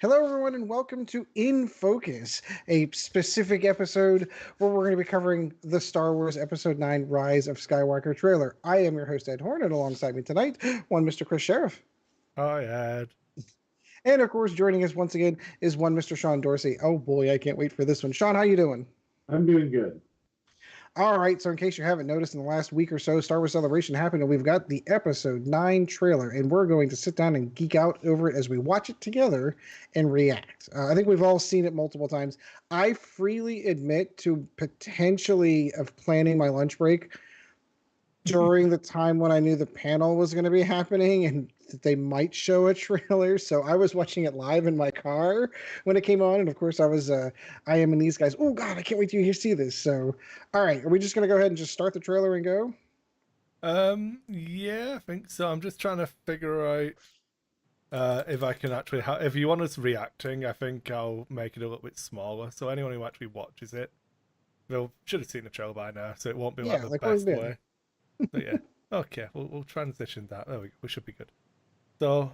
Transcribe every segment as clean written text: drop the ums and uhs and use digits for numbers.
Hello, everyone, and welcome to In Focus, a specific episode where we're going to be covering the Star Wars Episode 9 Rise of Skywalker trailer. I am your host, Ed Horn, and alongside me tonight, one Mr. Kris Sheriff. Hi, Ed. And, of course, joining us once again is one Mr. Sean Dorsey. Oh, boy, I can't wait for this one. Sean, how you doing? I'm doing good. All right, so in case you haven't noticed, in the last week or so, Star Wars Celebration happened, and we've got the Episode 9 trailer, and we're going to sit down and geek out over it as we watch it together and react. I think we've all seen it multiple times. I freely admit to potentially of planning my lunch break during the time when I knew the panel was going to be happening and that they might show a trailer. So I was watching it live in my car when it came on. And of course I am in these guys. Oh God, I can't wait to see this. So, all right. Are we just going to go ahead and just start the trailer and go? Yeah, I think so. I'm just trying to figure out if I can actually if you want us reacting, I think I'll make it a little bit smaller. So anyone who actually watches it, they'll should have seen the trailer by now, so it won't be like the best way. But yeah. Okay, we'll transition that. There we should be good. So,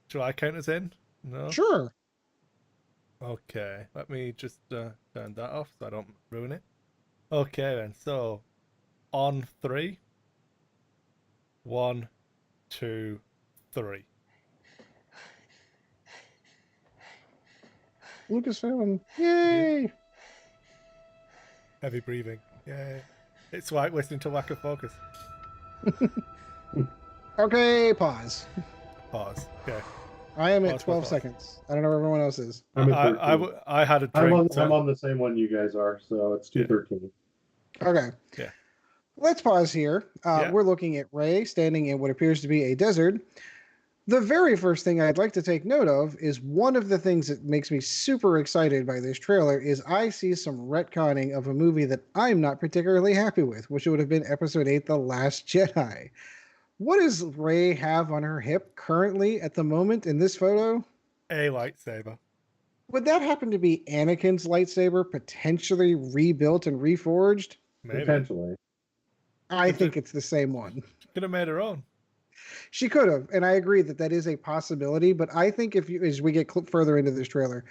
shall I count us in? No? Sure. Okay, let me just turn that off so I don't ruin it. Okay then, so on 3. 1, 2, 3. Lucasfilm. Yay! Heavy breathing. Yay. It's like listening to lack of focus. Okay, pause. Pause. Okay. I am at 12 seconds. I don't know where everyone else is. I had a drink. I'm on the same one you guys are, so it's 2:13. Okay. Yeah. Let's pause here. We're looking at Rey standing in what appears to be a desert. The very first thing I'd like to take note of is one of the things that makes me super excited by this trailer is I see some retconning of a movie that I'm not particularly happy with, which would have been Episode 8, The Last Jedi. What does Rey have on her hip currently at the moment in this photo? A lightsaber. Would that happen to be Anakin's lightsaber, potentially rebuilt and reforged? Maybe. Potentially. I think it's the same one. She could have made her own. She could have, and I agree that is a possibility. But I think as we get further into this trailer,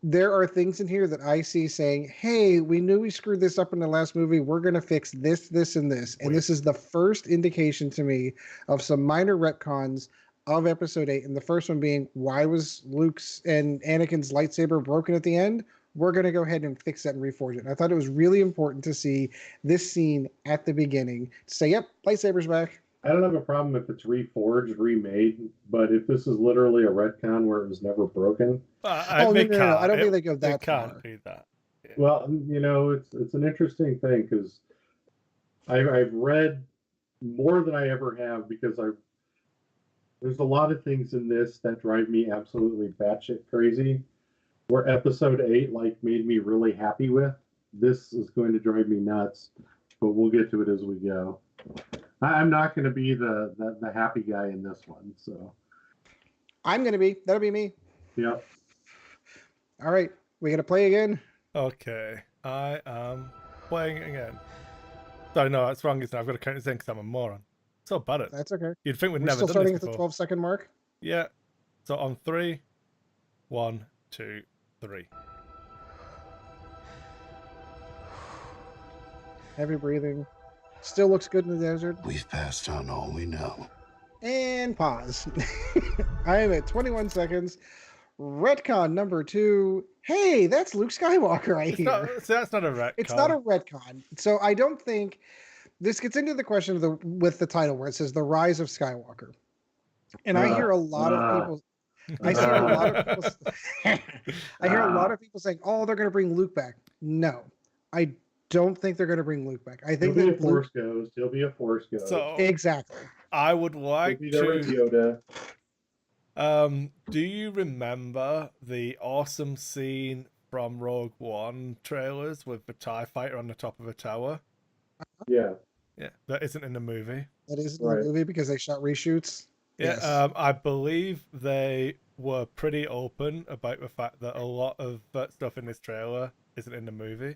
there are things in here that I see saying, "Hey, we knew we screwed this up in the last movie. We're going to fix this, this, and this." And this is the first indication to me of some minor retcons of Episode 8. And the first one being, why was Luke's and Anakin's lightsaber broken at the end? We're going to go ahead and fix that and reforge it. And I thought it was really important to see this scene at the beginning to say, "Yep, lightsaber's back." I don't have a problem if it's reforged, remade, but if this is literally a retcon where it was never broken. No. I don't think they go that far. Can't do that. Yeah. Well, it's an interesting thing because I've read more than I ever have because there's a lot of things in this that drive me absolutely batshit crazy. Where Episode 8 made me really happy with. This is going to drive me nuts, but we'll get to it as we go. I'm not going to be the happy guy in this one, so. I'm going to be. That'll be me. Yep. All right. We got to play again? Okay. I am playing again. Sorry, no, that's wrong. I've got to count this in because I'm a moron. So bad at it. That's okay. You'd think we'd We're never still done starting this at the before. 12-second mark? Yeah. So on 3. 1, 2, 3. Heavy breathing. Still looks good in the desert. We've passed on all we know. And pause. I am at 21 seconds. Retcon number 2. Hey, that's Luke Skywalker right here. That's not a retcon. It's not a retcon. So I don't think this gets into the question of with the title where it says The Rise of Skywalker. And I hear a lot of people I hear a lot of people saying, "Oh, they're going to bring Luke back." No, I don't think they're going to bring Luke back. I think he'll be a Force Ghost. He'll be a Force Ghost. So exactly. I would like to. Yoda. Do you remember the awesome scene from Rogue One trailers with the TIE fighter on the top of a tower? Yeah. Yeah, that isn't in the movie. That isn't in the movie because they shot reshoots. Yeah, yes. I believe they were pretty open about the fact that a lot of that stuff in this trailer isn't in the movie.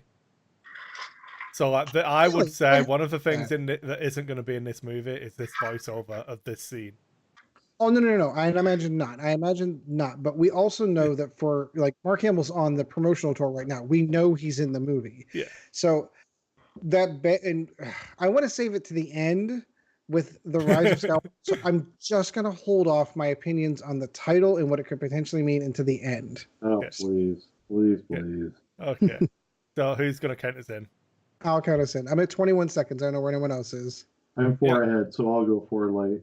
So, I would say one of the things that isn't going to be in this movie is this voiceover of this scene. Oh no! I imagine not. I imagine not. But we also know that for like Mark Hamill's on the promotional tour right now. We know he's in the movie. Yeah. So and I want to save it to the end with the Rise of Skywalker. So I'm just gonna hold off my opinions on the title and what it could potentially mean into the end. Oh, Yes. please. Yeah. Please. Okay. So who's gonna count us in? I'll count us in. I'm at 21 seconds. I don't know where anyone else is. I'm 4 ahead, so I'll go 4 late.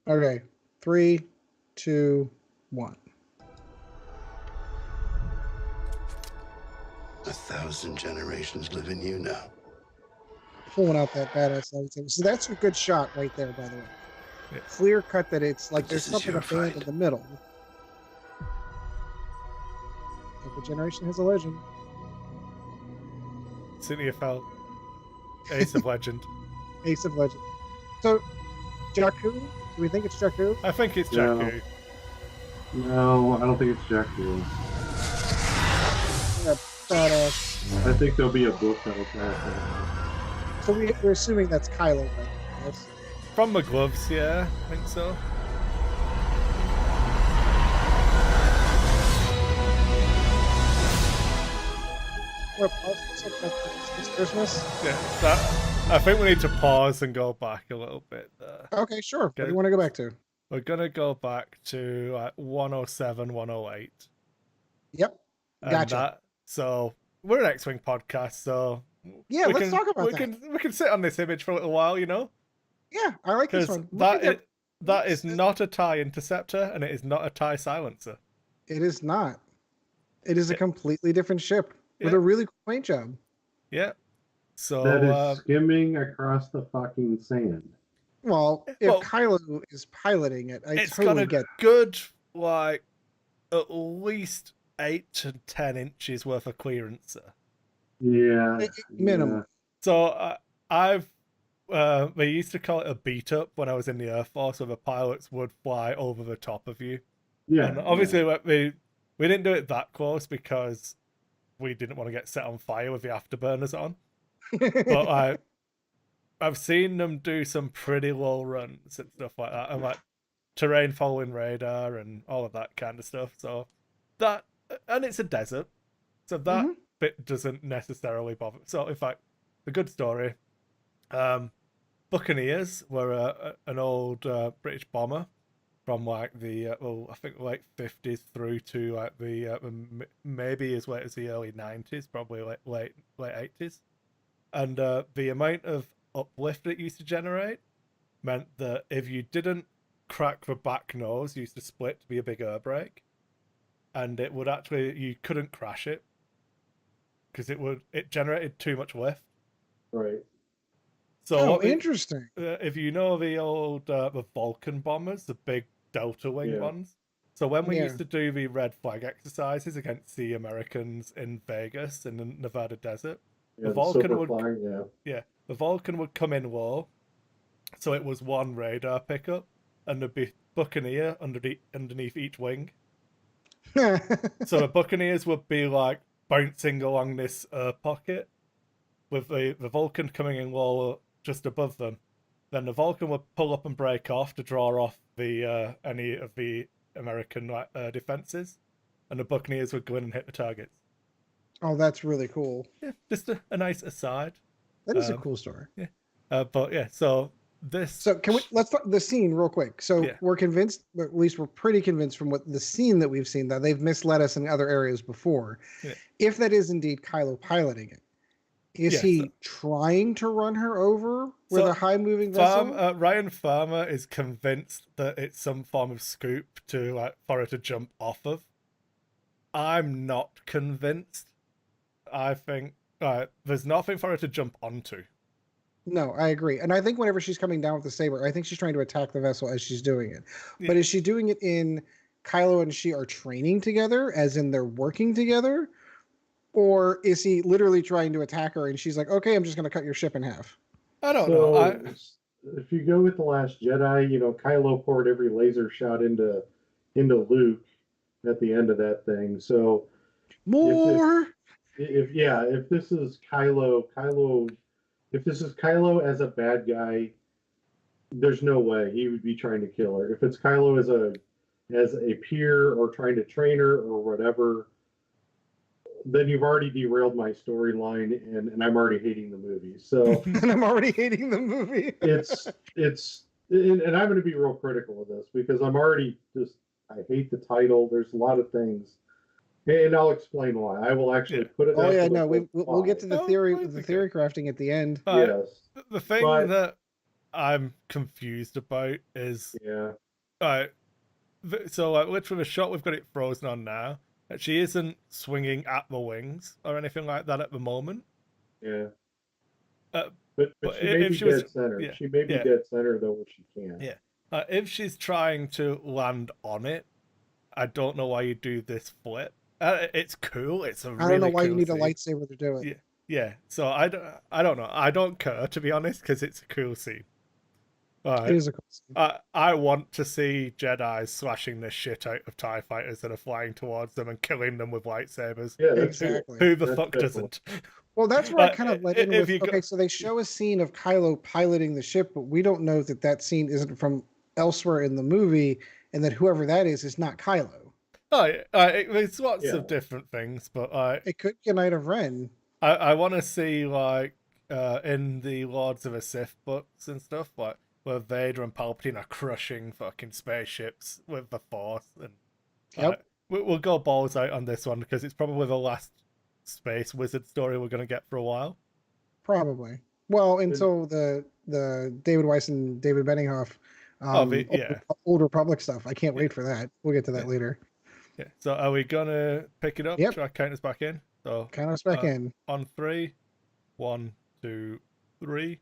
Okay. 3, 2, 1. 1,000 generations live in you now. Pulling out that badass lightsaber. So that's a good shot right there, by the way. Yeah. Clear cut that it's like there's This is something your abandoned fight. in the middle. Every generation has a legend. Cynthia fell. Ace of Legend. Ace of Legend. So, Jakku? Do we think it's Jakku? I think it's Yeah. Jakku. No, I don't think it's Jakku. Yeah, badass. I think there'll be a book that'll tell us that. So we're assuming that's Kylo, right? Yes. From the gloves, yeah, I think so. What, it's Christmas? Yeah, that. I think we need to pause and go back a little bit there. Okay, sure. What do Okay. you want to go back to? We're gonna go back to 107, 108. Yep. And Gotcha. So we're an X-Wing podcast, so Yeah, let's talk about that. We can sit on this image for a little while, you know, Yeah, I like this because one. Look at that is not a TIE interceptor, and it is not a TIE silencer. It is not. It is a completely different ship with Yeah. a really cool paint job. Yeah. So That is skimming across the fucking sand. Well, if Well, Kylo is piloting it, I it's totally got get a good like at least 8 to 10 inches worth of clearance there. Yeah. minimum. So I've they used to call it a beat up when I was in the Air Force, where the pilots would fly over the top of you. Yeah. And obviously we didn't do it that close because we didn't want to get set on fire with the afterburners on. But I've seen them do some pretty low runs and stuff like that, and like terrain following radar and all of that kind of stuff. So that, and it's a desert, so that bit doesn't necessarily bother. So in fact, a good story. Buccaneers were an old British bomber from like the I think late 50s through to like the maybe as late as the early 90s, probably late 80s, and the amount of uplift it used to generate meant that if you didn't crack the back nose, used to split to be a big air brake, and it would actually, you couldn't crash it because it generated too much lift. Right. So interesting. if you know the old the Vulcan bombers, the big Delta Wing ones. So when we used to do the red flag exercises against the Americans in Vegas in the Nevada desert, the Vulcan would the Vulcan would come in low, so it was one radar pickup, and there'd be Buccaneer underneath each wing. So the Buccaneers would be like bouncing along this pocket, with the Vulcan coming in low just above them. Then the Vulcan would pull up and break off to draw off the any of the American defenses, and the Buccaneers would go in and hit the targets. Oh, that's really cool. Yeah, just a nice aside. That is a cool story. Yeah, but yeah, so this. So let's talk the scene real quick. So we're convinced, or at least we're pretty convinced from what the scene that we've seen, that they've misled us in other areas before. Yeah. If that is indeed Kylo piloting it, is he trying to run her over with a high moving vessel? Ryan Farmer is convinced that it's some form of scoop for her to jump off of. I'm not convinced. I think there's nothing for her to jump onto. No, I agree. And I think whenever she's coming down with the saber, I think she's trying to attack the vessel as she's doing it. Yeah. But is she doing it in Kylo and she are training together, as in they're working together? Or is he literally trying to attack her and she's like, okay, I'm just going to cut your ship in half? I don't know. If you go with The Last Jedi, Kylo poured every laser shot into Luke at the end of that thing. So more. If this is Kylo as a bad guy, there's no way he would be trying to kill her. If it's Kylo as a peer or trying to train her or whatever, then you've already derailed my storyline, and I'm already hating the movie. So And I'm already hating the movie. it's and I'm going to be real critical of this because I'm already just I hate the title. There's a lot of things, and I'll explain why. I will actually put it. Oh down yeah, to the no, full we'll get to the Oh, theory, I the think theory crafting at the end. Yes, The thing but- that I'm confused about is yeah, so like literally the shot we've got it frozen on now. She isn't swinging at the wings or anything like that at the moment. yeah. Uh, but but she may if be she was- dead center. yeah, She may be yeah. dead center though, if she can. Yeah. If she's trying to land on it, I don't know why you do this flip. It's cool. It's a really I don't know why you cool need scene. a lightsaber to do it. Yeah, yeah. So I don't know. I don't care, to be honest, because it's a cool scene. It is a cool scene. I want to see Jedi slashing the shit out of TIE fighters that are flying towards them and killing them with lightsabers. Yeah, that's cool. Exactly. Who the That's fuck definitely- doesn't? Well, that's where I kind of let in if with. you go- Okay, so they show a scene of Kylo piloting the ship, but we don't know that that scene isn't from elsewhere in the movie, and that whoever that is not Kylo. There's lots Yeah. of different things, but It could be a Knight of Ren. I want to see like in the Lords of the Sith books and stuff, like where Vader and Palpatine are crushing fucking spaceships with the Force, and Yep. we'll go balls out on this one because it's probably the last space wizard story we're gonna get for a while. Probably. Well, until the David Weiss and David Benninghoff, old Republic stuff. I can't wait for that. We'll get to that later. Yeah. So are we gonna pick it up? Yep. Should I count us back in? So Count us back in. on 3, 1, 2, 3.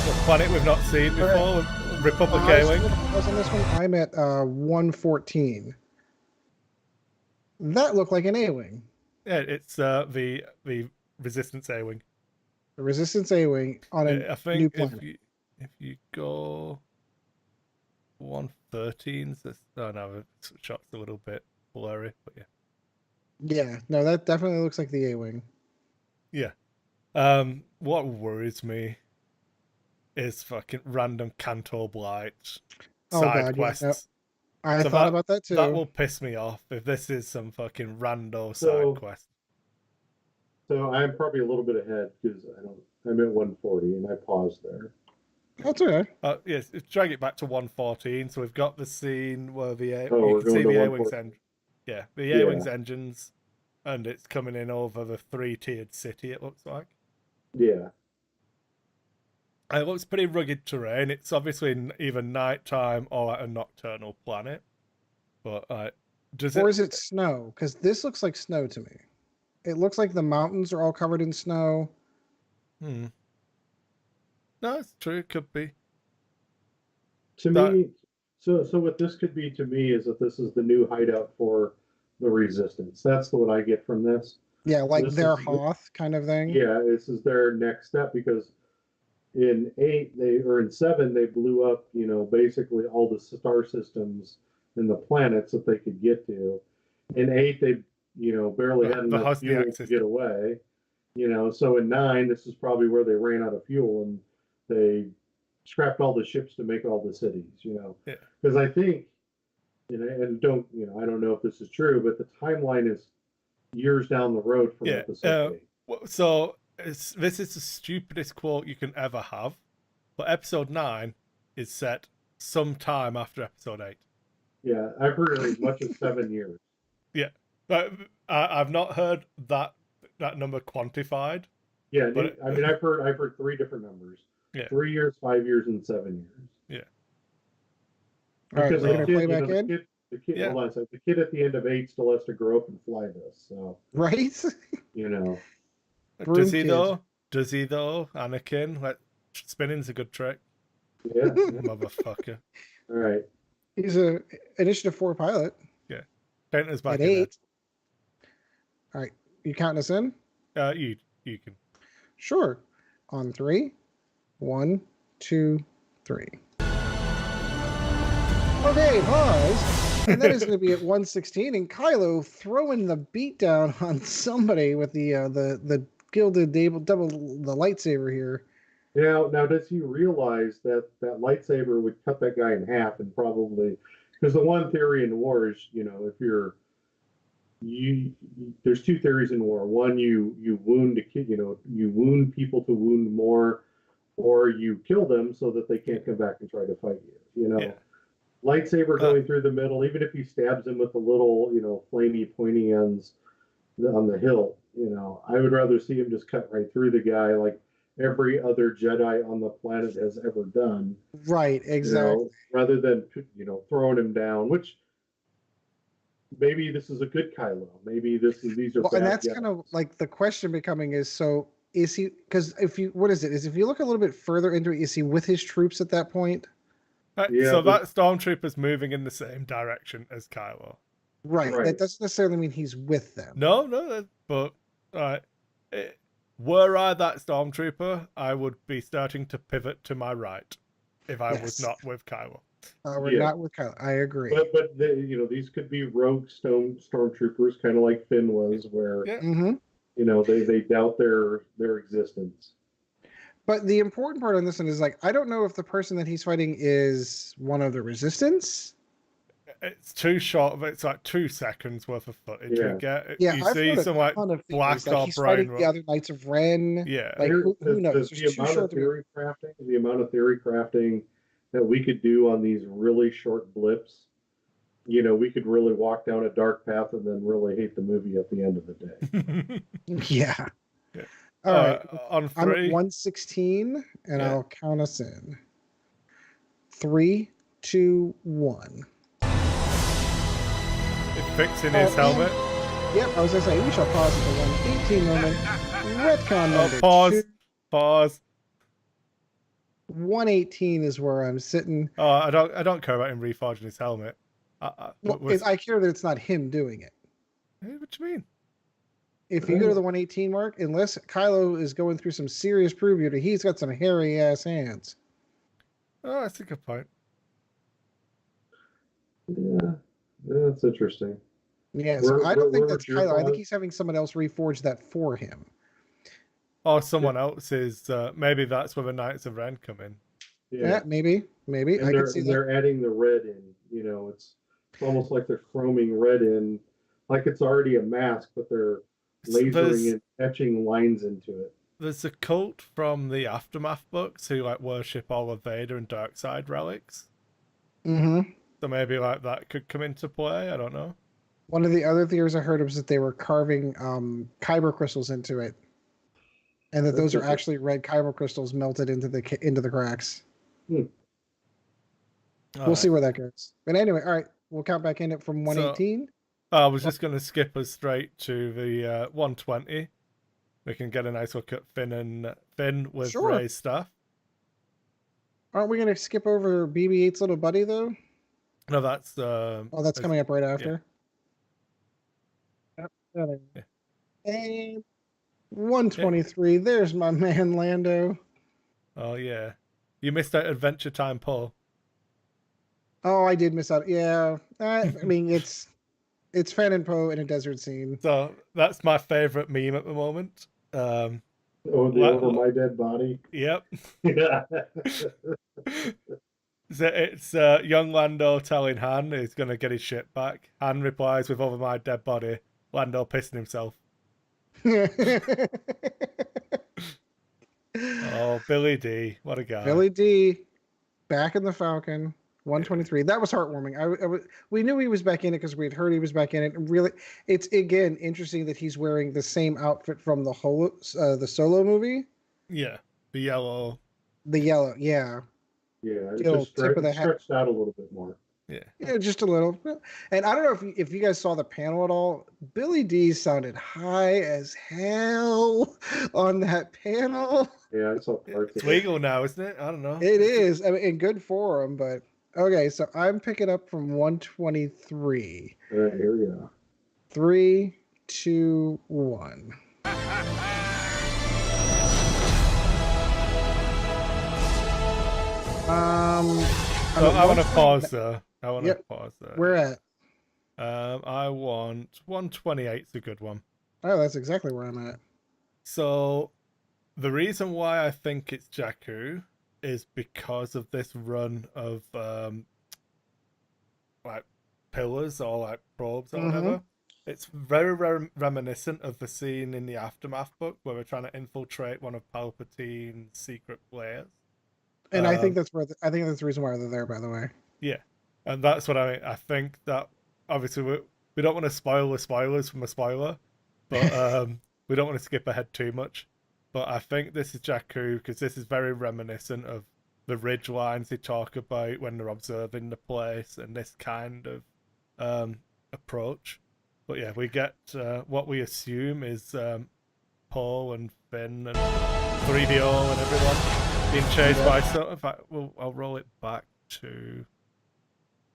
The planet we've not seen before, Republic A-Wing. I was on this one. I'm at 114. That looked like an A-Wing. Yeah, it's the Resistance A-Wing. The Resistance A-Wing on a I new think planet. if you go 113, oh no, the shot's a little bit blurry, but yeah. Yeah, no, that definitely looks like the A-Wing. Yeah. What worries me is fucking random Canto Blight Oh, side God, yeah, quests. no. I So thought about that too. That will piss me off if this is some fucking rando So- side quest. So I'm probably a little bit ahead because I'm at 140 and I paused there. That's okay. Yes, drag it back to 114. So we've got the scene where we're you can going see to the A-Wing's 114. the A-Wing's engines, and it's coming in over the 3-tiered city. It looks like. Yeah. It looks pretty rugged terrain. It's obviously either nighttime or a nocturnal planet. But Or is it snow? Because this looks like snow to me. It looks like the mountains are all covered in snow. No, it's true. It could be. To That- me, so what this could be to me is that this is the new hideout for the Resistance. That's what I get from this. Yeah, like This their is- Hoth kind of thing. Yeah, this is their next step because in 8 in 7 they blew up, basically all the star systems and the planets that they could get to. In 8 they, barely had The enough fuel Hosniak to get system. away. So in 9 this is probably where they ran out of fuel and they scrapped all the ships to make all the cities, Yeah. Because I think, and I don't know if this is true, but the timeline is years down the road from Yeah, episode 8. Well, so this is the stupidest quote you can ever have. But episode 9 is set sometime after episode 8. Yeah, I've heard as much as 7 years. But I've not heard that number quantified. Yeah, But I've heard 3 different numbers. Yeah. 3 years, 5 years, and 7 years. All right, Because we're the gonna kid, play back the in, kid, the kid, Yeah. hold on a second. The kid at the end of 8 still has to grow up and fly this. So, right? Broom Does he kid. though? Does he though? Anakin? Like, spinning's a good trick. yeah. Motherfucker. All right. He's a Initiative 4 pilot Count us back at in 8. All right, you counting us in? there. You can. Sure. On 3. 1, 2, 3. Okay, pause. And that is going to be at 116, and Kylo throwing the beat down on somebody with the gilded double the lightsaber here. Now, does he realize that that lightsaber would cut that guy in half and probably, because the one theory in war is, if there's two theories in war. One, you wound a kid, you wound people to wound more, or you kill them so that they can't come back and try to fight you. Yeah. Lightsaber going through the middle, even if he stabs him with the little, flamey pointy ends on the hilt, I would rather see him just cut right through the guy like every other Jedi on the planet has ever done. Right, exactly. Rather than, throwing him down, which maybe this is a good Kylo. Maybe these are bad and that's guys. kind of like the question becoming is, so is he, because if you look a little bit further into it, is he with his troops at that point? So that stormtrooper's moving in the same direction as Kylo. Right. That doesn't necessarily mean he's with them. No, but were I that stormtrooper, I would be starting to pivot to my right if I was not with Kylo. We're not with Kylo. I agree. But these could be rogue stormtroopers, kind of like Finn was, where they doubt their existence. But the important part on this one is, like, I don't know if the person that he's fighting is one of the Resistance. It's too short. It's like 2 seconds worth of footage. Yeah. You get. Yeah, you I've see heard some a like ton of black theories, like or he's brown. fighting the other Knights of Ren. Yeah. Like, who knows? The amount of theory crafting that we could do on these really short blips, we could really walk down a dark path and then really hate the movie at the end of the day. Yeah. All right. On 3. I'm at 116, and I'll count us in. 3, 2, 1. Fixing his helmet. Yep, I was going to say, we shall pause at the 118 moment. Retcon number Pause. 2. Pause. 118 is where I'm sitting. Oh, I don't care about him reforging his helmet. I care that it's not him doing it. Hey, what do you mean? If you go to the 118 mark, unless Kylo is going through some serious puberty, he's got some hairy ass hands. Oh, that's a good point. Yeah, that's interesting. Yeah, so I don't think that's Kylo. I think he's having someone else reforge that for him. Or someone else is. Maybe that's where the Knights of Ren come in. Yeah, maybe. And I can see they're adding the red in. It's almost like they're chroming red in, like it's already a mask, but they're lasering and etching lines into it. There's a cult from the Aftermath books who like worship all of Vader and Darkseid relics. Mm-hmm. So maybe like that could come into play. I don't know. One of the other theories I heard was that they were carving kyber crystals into it, and that those are actually red kyber crystals melted into the cracks. We'll see where that goes. But anyway, all right, we'll count back in it from 118. I was just going to skip us straight to the 120. We can get a nice look at Finn with Rey's stuff. Aren't we going to skip over BB-8's little buddy though? No, that's that's coming up right after. Yeah. And 123. There's my man Lando. Oh yeah, you missed out Adventure Time, Paul. Oh, I did miss out. Yeah, I mean it's Finn and Poe in a desert scene. So that's my favorite meme at the moment. Over my dead body. Yep. Yeah. So it's young Lando telling Han he's going to get his shit back. Han replies with "over my dead body." Lando pissing himself. Oh, Billy D. What a guy. Billy D. Back in the Falcon. 123. That was heartwarming. We knew he was back in it because we had heard he was back in it. And really, it's again interesting that he's wearing the same outfit from the Solo movie. Yeah, the yellow. Yeah. Yeah, it's just stretched out a little bit more. Yeah, just a little. And I don't know if you guys saw the panel at all. Billy D sounded high as hell on that panel. Yeah, I saw parts. It's legal now, isn't it? I don't know. It is. I mean, and good for him, but okay. So I'm picking up from 123. All right, here we go. 3, 2, 1. I want to pause there. Where at? I want 128's a good one. Oh, that's exactly where I'm at. So the reason why I think it's Jakku is because of this run of like pillars or like probes or whatever. It's very reminiscent of the scene in the Aftermath book where we're trying to infiltrate one of Palpatine's secret layers. And I think that's I think that's the reason why they're there, by the way. Yeah, and that's what I mean. I think that obviously we don't want to spoil the spoilers from a spoiler, but we don't want to skip ahead too much. But I think this is Jakku because this is very reminiscent of the ridge lines they talk about when they're observing the place and this kind of approach. But yeah, we get what we assume is Paul and Finn and 3DO and everyone being chased by some. In fact, I'll roll it back to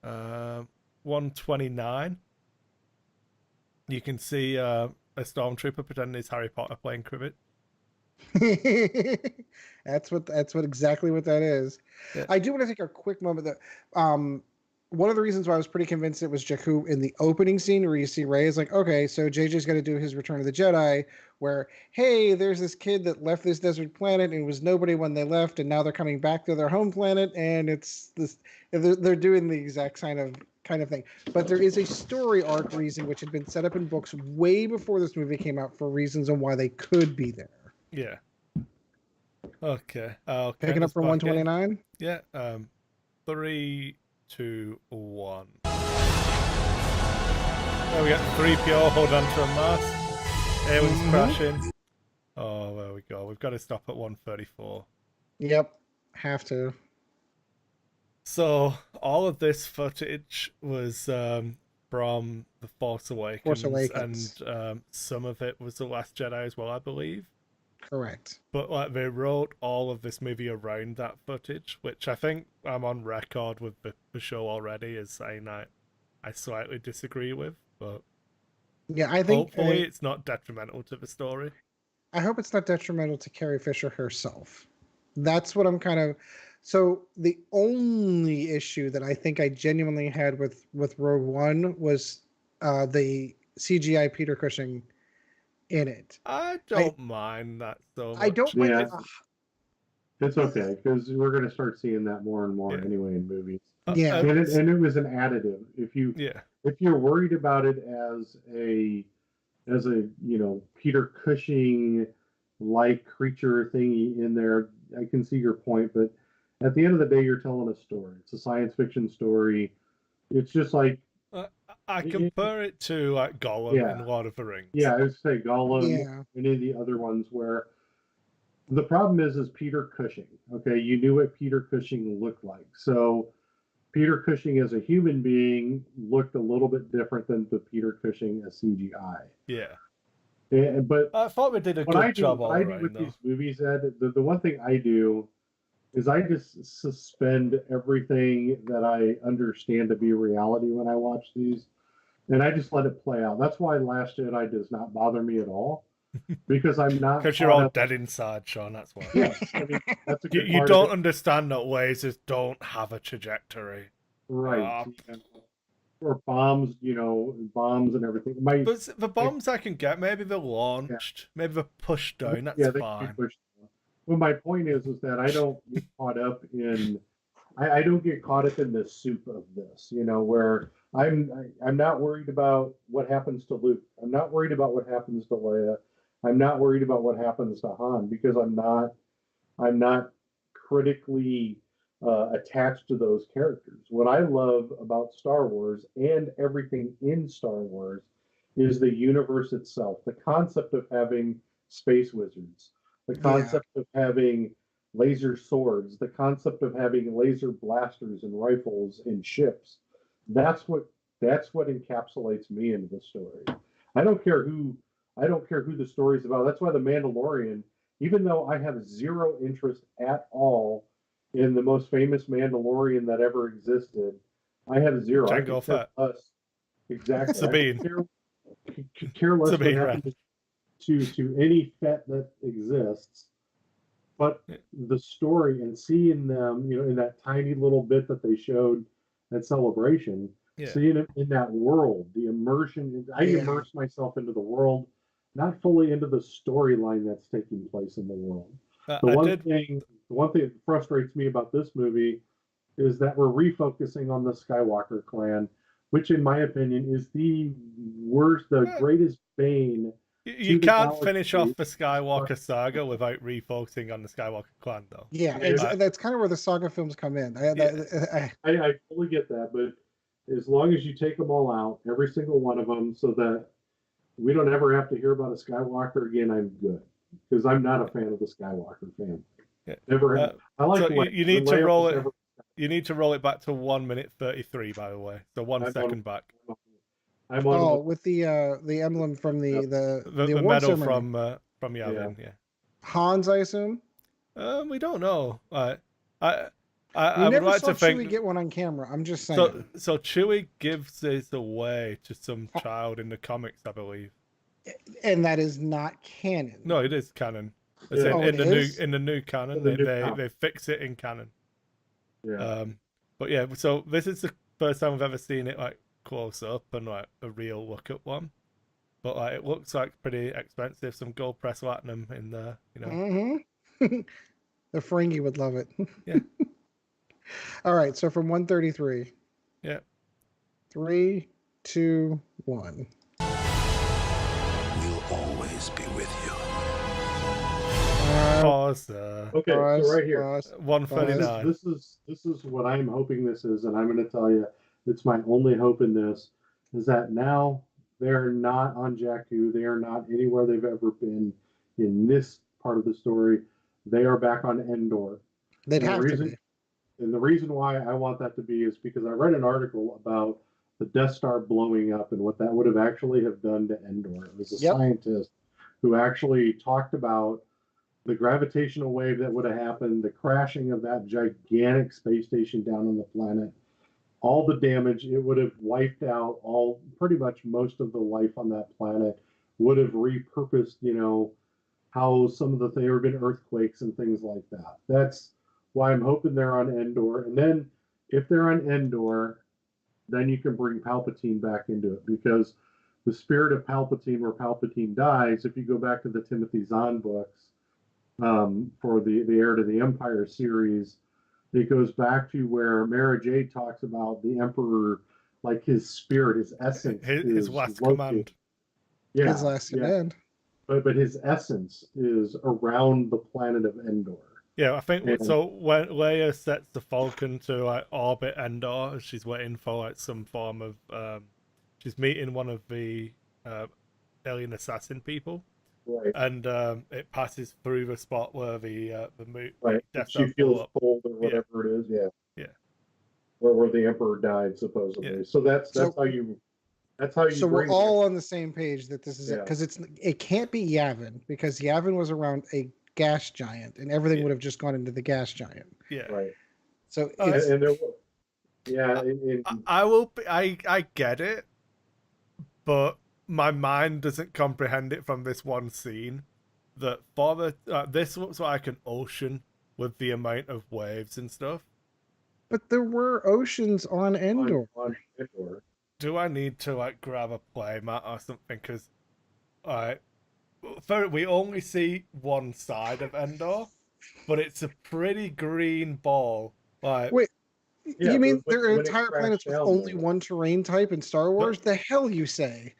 129. You can see a stormtrooper pretending he's Harry Potter playing cribbage. That's exactly what that is. Yeah. I do want to take a quick moment that one of the reasons why I was pretty convinced it was Jakku in the opening scene where you see Rey is like, okay, so JJ's going to do his Return of the Jedi, where, hey, there's this kid that left this desert planet and was nobody when they left, and now they're coming back to their home planet, and it's this. They're doing the exact kind of thing. But there is a story arc reason which had been set up in books way before this movie came out for reasons on why they could be there. Yeah. Okay. Picking up from 129? Yeah. 3, 2, 1. There we got 3PO, hold on to a mask. Airwind's crashing. Oh, there we go. We've got to stop at 134. Yep. Have to. So, all of this footage was from The Force Awakens. And some of it was The Last Jedi as well, I believe. Correct. But like they wrote all of this movie around that footage, which I think I'm on record with the show already as saying I slightly disagree with. But yeah, I think hopefully it's not detrimental to the story. I hope it's not detrimental to Carrie Fisher herself. That's what I'm kind of. So the only issue that I think I genuinely had with Rogue One was the CGI Peter Cushing in it. I don't mind that so much. I don't mind it. It's okay because we're going to start seeing that more and more anyway in movies. Yeah, and it was an additive. If you're worried about it as a Peter Cushing like creature thingy in there, I can see your point. But at the end of the day, you're telling a story. It's a science fiction story. It's just like. I compare it to like Gollum in Lord of the Rings. Yeah, I would say Gollum, any of the other ones where the problem is Peter Cushing. Okay, you knew what Peter Cushing looked like. So Peter Cushing as a human being looked a little bit different than the Peter Cushing as CGI. Yeah. But I thought we did a good job all right. With these movies, Ed, the one thing I do is I just suspend everything that I understand to be reality when I watch these, and I just let it play out. That's why Last Jedi does not bother me at all, because I'm not. Because you're all dead inside, Sean. That's why. Yes, I mean, that's a good you don't understand that lasers don't have a trajectory, right? Or bombs, bombs and everything. But the bombs I can get, maybe they're launched, maybe they're pushed down. That's fine. Well, my point is that I don't get caught up in, I don't get caught up in the soup of this, where I'm not worried about what happens to Luke. I'm not worried about what happens to Leia. I'm not worried about what happens to Han because I'm not critically attached to those characters. What I love about Star Wars and everything in Star Wars is the universe itself, the concept of having space wizards. The concept of having laser swords, the concept of having laser blasters and rifles and ships. That's what encapsulates me into the story. I don't care who the story's about. That's why The Mandalorian, even though I have zero interest at all in the most famous Mandalorian that ever existed, I have zero. Jango Fett. Exactly. Sabine. Care less Sabine, what happens to any Fett that exists, but the story and seeing them, in that tiny little bit that they showed at Celebration, seeing it in that world, the immersion. I immerse myself into the world. not fully into the storyline that's taking place in the world. Uh, The I one did. thing, the one thing that frustrates me about this movie is that we're refocusing on the Skywalker clan, which, in my opinion, is the worst, the Yeah. greatest bane. You to the can't finish galaxy. off the Skywalker saga without refocusing on the Skywalker clan, though. Yeah, Yeah. that's kind of where the saga films come in. I fully get that, but as long as you take them all out, every single one of them, so that we don't ever have to hear about a Skywalker again, I'm good. Because I'm not a fan of the Skywalker family. Yeah. Never. I like So Leia. you need to Leia roll was it. never- You need to roll it back to 1:33, by the way. So one I'm second on- back. I'm on. Oh, with the emblem from the The award medal ceremony. from Yavin, yeah. Hans, I assume. We don't know. I We would never like saw to think. Chewie get one on camera. I'm just saying. So Chewie gives this away to some child in the comics, I believe. And that is not canon. No, it is canon. It's Yeah. in the is? new canon. In the new They canon. fix it in canon. Yeah. But yeah, so this is the first time we've ever seen it like close up and like a real look at one. But like it looks like pretty expensive. Some gold press platinum in there, you know. Mm-hmm. The Ferengi would love it. Yeah. All right, so from 133. Yeah. 3, 2, 1. We'll always be with you. Pause. Okay, Pause, so right here. pause. 139. This is what I'm hoping this is, and I'm going to tell you, it's my only hope in this, is that now they're not on Jakku. They are not anywhere they've ever been in this part of the story. They are back on Endor. They'd And the have reason- to be. And the reason why I want that to be is because I read an article about the Death Star blowing up and what that would have actually have done to Endor. It was a Yep. scientist who actually talked about the gravitational wave that would have happened, the crashing of that gigantic space station down on the planet, all the damage it would have wiped out, all pretty much most of the life on that planet, would have repurposed, how some of there have been earthquakes and things like that. That's why I'm hoping they're on Endor. And then if they're on Endor, then you can bring Palpatine back into it, because the spirit of Palpatine, where Palpatine dies, if you go back to the Timothy Zahn books, for the Heir to the Empire series, it goes back to where Mara Jade talks about the Emperor, like his spirit, his essence, His is last located- command. Yeah, His last command. but his essence is around the planet of Endor. Yeah, I think Yeah. so. When Leia sets the Falcon to like orbit Endor, she's waiting for like some form of she's meeting one of the alien assassin people, Right. and it passes through the spot where the Right. Death She Star blew feels up. cold or whatever it is. Yeah. Yeah. Where the Emperor died supposedly. Yeah. So that's So- how you. That's how you. So we're bring all on the same page that this is it, Yeah. because it can't be Yavin, because Yavin was around a gas giant and everything Yeah. would have just gone into the gas giant. Yeah. Right. So Oh, it's, And there. Yeah. I will. I get it, but my mind doesn't comprehend it from this one scene. That for the this looks like an ocean with the amount of waves and stuff. but there were oceans on Endor. on Endor. Do I need to like grab a play mat or something? Because we only see one side of Endor, but it's a pretty green ball. Like, Wait, Yeah, you mean but there are when it entire crashed planets with down, only though. one terrain type in Star Wars? The hell you say?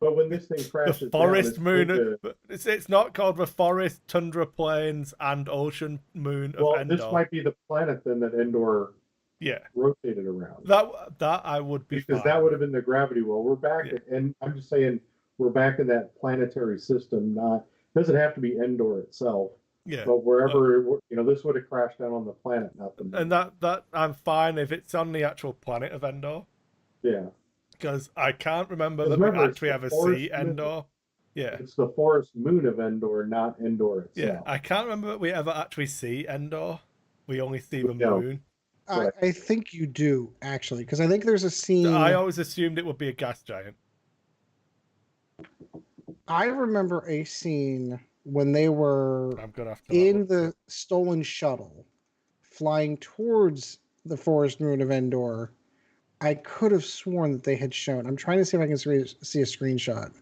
But when this thing the crashes forest down, moon. It's not called the forest, tundra plains, and ocean moon of well, Endor. this might be the planet then that Endor Yeah, rotated around. that I would be Because fine that would have with. been the gravity well. We're back, Yeah. and I'm just saying we're back in that planetary system. Not doesn't have to be Endor itself, Yeah, but wherever this would have crashed down on the planet, not the moon. and that I'm fine if it's on the actual planet of Endor, Yeah, because I can't remember Because that we remember, it's actually the ever forest see moon. Endor. Yeah, it's the forest moon of Endor, not Endor yeah. itself. I can't remember that we ever actually see Endor. We only see the No. moon. I think you do, actually, because I think there's a scene. I always assumed it would be a gas giant. I remember a scene when they were I'm gonna have to in the stolen shuttle flying towards the forest moon of Endor. I could have sworn that they had shown. I'm trying to see if I can see a screenshot.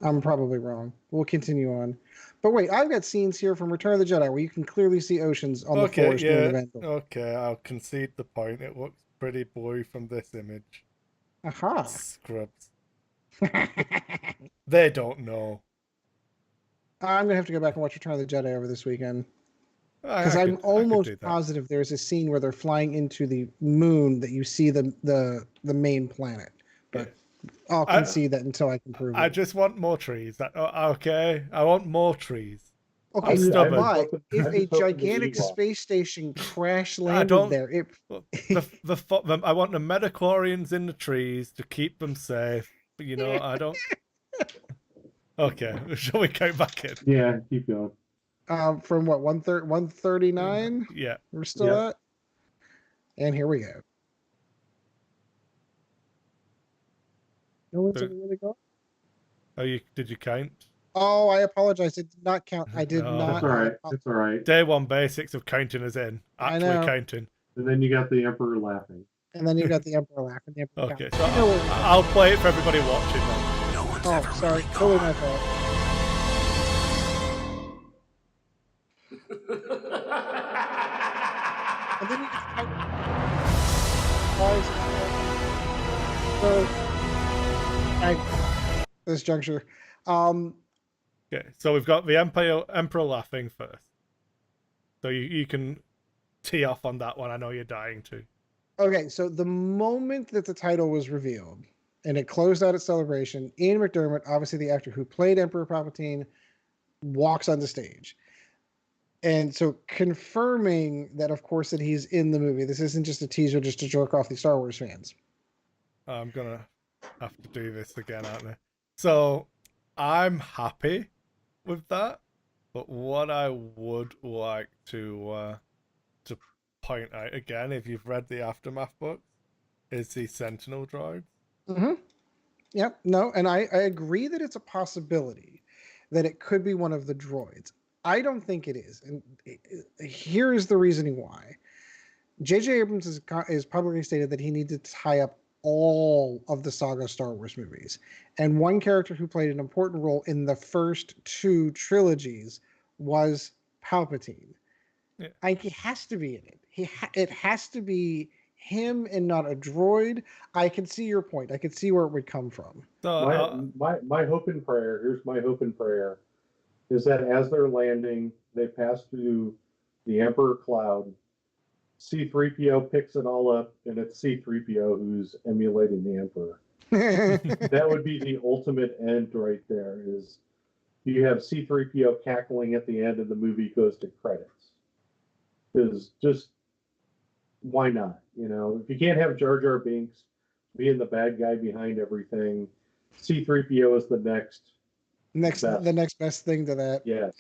I'm probably wrong. We'll continue on. But wait, I've got scenes here from Return of the Jedi where you can clearly see oceans on the Okay, forest near the yeah. Vendel. Okay, I'll concede the point. It looks pretty blurry from this image. Aha. Scrubs. They don't know. I'm gonna have to go back and watch Return of the Jedi over this weekend because I I'm could almost do that. positive there's a scene where they're flying into the moon that you see the main planet. But I'll concede that until I can prove I it. just want more trees. Okay, I want more trees. Okay, I'm stubborn. but if I'm a just hoping the gigantic Ewok. space station crash I landed don't. there, it I want the metachlorians in the trees to keep them safe. But I don't. Okay, shall we go back in? Yeah, keep going. from what 139? Yeah. We're still Yeah. at, and here we go. No one's So- ever really gone. Oh, did you count? Oh, I apologize. It did not count. I did No. not. It's all right. It's all right. Day one basics of counting us in. I Actually know. counting. And then you got the Emperor laughing. And then you got the Emperor laughing. The Emperor Okay, counts. so You know what- I'll play it for everybody watching then. No one's Oh, ever sorry. really Totally gone. my fault. And then you get to count. Why is it- So, at this juncture, Okay, so we've got the Emperor laughing first. So you can tee off on that one. I know you're dying to. okay, so the moment that the title was revealed and it closed out its celebration, Ian McDermott, obviously the actor who played Emperor Palpatine, walks on the stage. And so confirming that, of course, that he's in the movie. This isn't just a teaser just to jerk off the Star Wars fans. I'm gonna have to do this again, aren't I? So I'm happy with that, but what I would like to point out again, if you've read the Aftermath books, is the Sentinel droid. Mm-hmm. Yep. No, and I agree that it's a possibility that it could be one of the droids. I don't think it is. And here's the reasoning why. J.J. Abrams is publicly stated that he needed to tie up all of the saga Star Wars movies. And one character who played an important role in the first two trilogies was Palpatine. Yeah. He has to be in it. It has to be him and not a droid. I can see your point. I can see where it would come from. So My hope and prayer, here's my hope and prayer, is that as they're landing, they pass through the Emperor Cloud. C-3PO picks it all up, and it's C-3PO who's emulating the Emperor. That would be the ultimate end right there, is you have C-3PO cackling at the end and the movie goes to credits. Because just, why not? If you can't have Jar Jar Binks being the bad guy behind everything, C-3PO is the next the next best thing to that. Yes.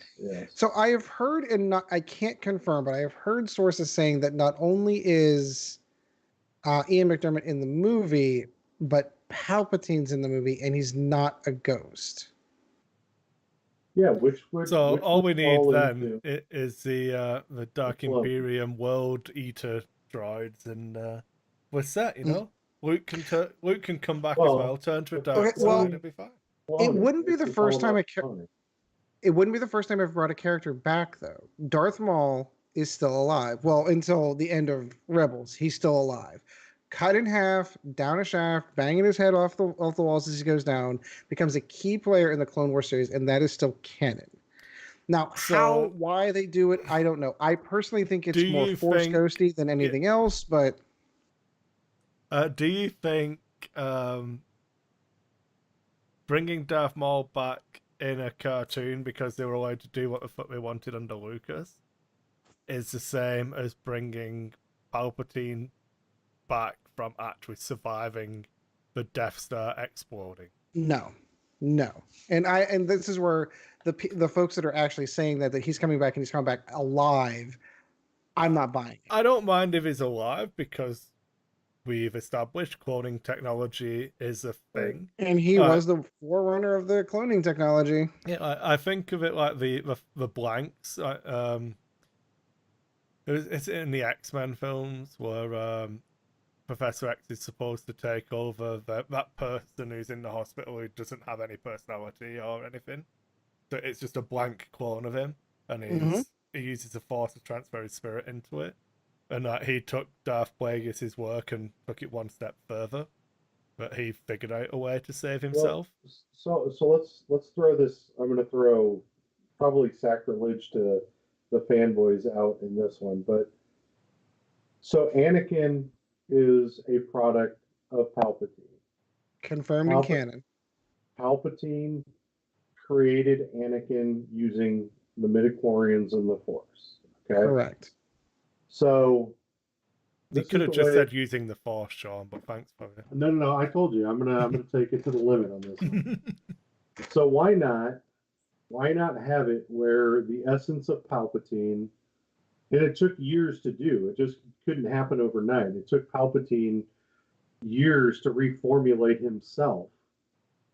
So I have heard, and I can't confirm, but I have heard sources saying that not only is Ian McDermott in the movie, but Palpatine's in the movie, and he's not a ghost. Yeah, which would all we need fall then into- is the Dark Float. Imperium World Eater droids, and we're set. Luke can come back as Well, well, turn to a dark okay, side, well, it'll be fine. It wouldn't be the It's first all time about fun. It wouldn't be the first time I've brought a character back, though. Darth Maul is still alive. Well, until the end of Rebels, he's still alive. Cut in half, down a shaft, banging his head off the walls as he goes down, becomes a key player in the Clone Wars series, and that is still canon. Now, why they do it, I don't know. I personally think it's more Force ghosty than anything else, but do you think bringing Darth Maul back in a cartoon because they were allowed to do what the fuck they wanted under Lucas is the same as bringing Palpatine back from actually surviving the Death Star exploding? No. And this is where the folks that are actually saying that he's coming back and he's coming back alive, I'm not buying it. I don't mind if he's alive because we've established cloning technology is a thing. And he was the forerunner of the cloning technology. Yeah, I think of it like the blanks. It's in the X-Men films where Professor X is supposed to take over that person who's in the hospital who doesn't have any personality or anything. So it's just a blank clone of him, and he uses the Force to transfer his spirit into it. And he took Darth Plagueis' work and took it one step further, but he figured out a way to save himself. Well, so let's throw this. I'm going to throw probably sacrilege to the fanboys out in this one, but so Anakin is a product of Palpatine. Confirmed in canon. Palpatine created Anakin using the midichlorians and the Force. Okay, Correct. So you could have just said using the Force, Sean, but thanks for it. No. I told you I'm gonna take it to the limit on this one. So why not have it where the essence of Palpatine, and it took years to do. It just couldn't happen overnight. It took Palpatine years to reformulate himself